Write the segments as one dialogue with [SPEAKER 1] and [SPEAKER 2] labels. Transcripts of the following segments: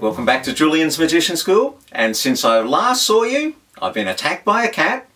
[SPEAKER 1] Welcome back to Julian's Magician School, and since I last saw you, I've been attacked by a cat.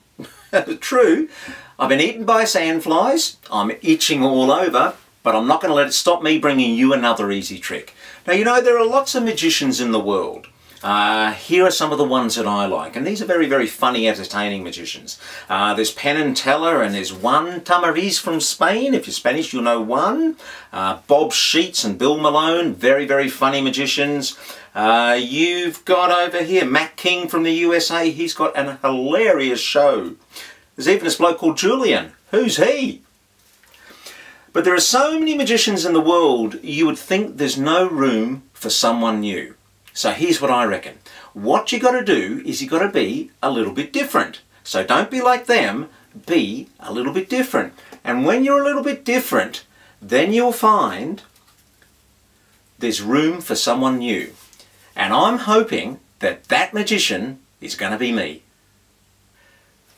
[SPEAKER 1] True. I've been eaten by sandflies. I'm itching all over, but I'm not going to let it stop me bringing you another easy trick. Now, you know, there are lots of magicians in the world. Here are some of the ones that I like, and these are very, very funny, entertaining magicians. There's Penn and Teller, and there's Juan Tamariz from Spain. If you're Spanish, you'll know Juan. Bob Sheets and Bill Malone, very, very funny magicians. You've got over here Matt King from the USA. He's got an hilarious show. There's even this bloke called Julian. Who's he? But there are so many magicians in the world, you would think there's no room for someone new. So here's what I reckon. What you got to do is you got to be a little bit different. So don't be like them, be a little bit different. And when you're a little bit different, then you'll find there's room for someone new. And I'm hoping that that magician is going to be me.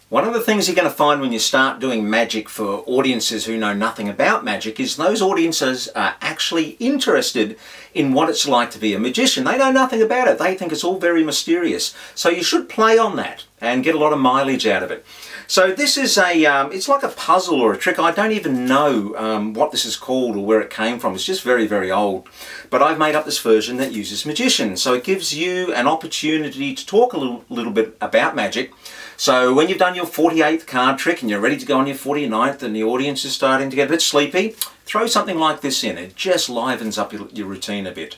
[SPEAKER 1] One of the things you're going to find when you start doing magic for audiences who know nothing about magic is those audiences are actually interested in what it's like to be a magician. They know nothing about it. They think it's all very mysterious. So you should play on that and get a lot of mileage out of it. So this is it's like a puzzle or a trick. I don't even know what this is called or where it came from. It's just very, very old. But I've made up this version that uses magicians. So it gives you an opportunity to talk a little bit about magic. So when you've done your 48th card trick and you're ready to go on your 49th and the audience is starting to get a bit sleepy, throw something like this in. It just livens up your routine a bit.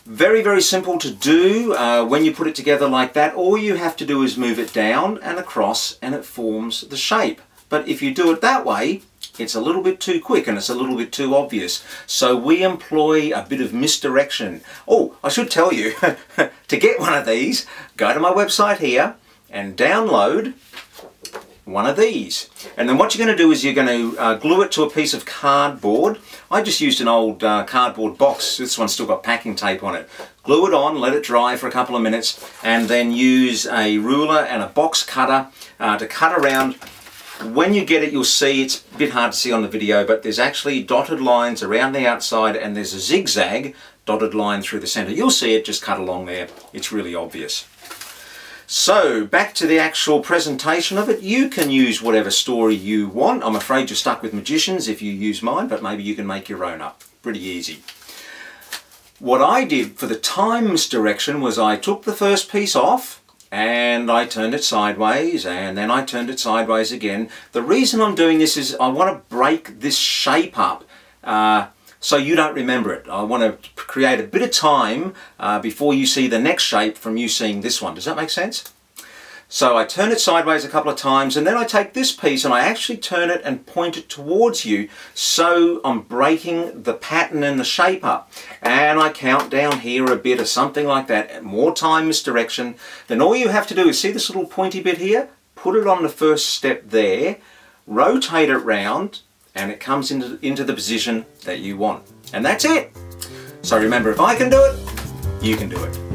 [SPEAKER 1] Very, very simple to do when you put it together like that. All you have to do is move it down and across and it forms the shape. But if you do it that way, it's a little bit too quick and it's a little bit too obvious. So we employ a bit of misdirection. Oh, I should tell you, to get one of these, go to my website here and download one of these. And then what you're going to do is you're going to glue it to a piece of cardboard. I just used an old cardboard box. This one's still got packing tape on it. Glue it on, let it dry for a couple of minutes, and then use a ruler and a box cutter to cut around. When you get it, you'll see, it's a bit hard to see on the video, but there's actually dotted lines around the outside and there's a zigzag dotted line through the center. You'll see it just cut along there. It's really obvious. So, back to the actual presentation of it. You can use whatever story you want. I'm afraid you're stuck with magicians if you use mine, but maybe you can make your own up. Pretty easy. What I did for the time misdirection was I took the first piece off and I turned it sideways and then I turned it sideways again. The reason I'm doing this is I want to break this shape up so you don't remember it. I want to create a bit of time before you see the next shape from you seeing this one. Does that make sense? So I turn it sideways a couple of times and then I take this piece and I actually turn it and point it towards you, so I'm breaking the pattern and the shape up. And I count down here a bit or something like that. More time misdirection. Then all you have to do is see this little pointy bit here? Put it on the first step there, rotate it round, and it comes into the position that you want. And that's it. So remember, if I can do it, you can do it.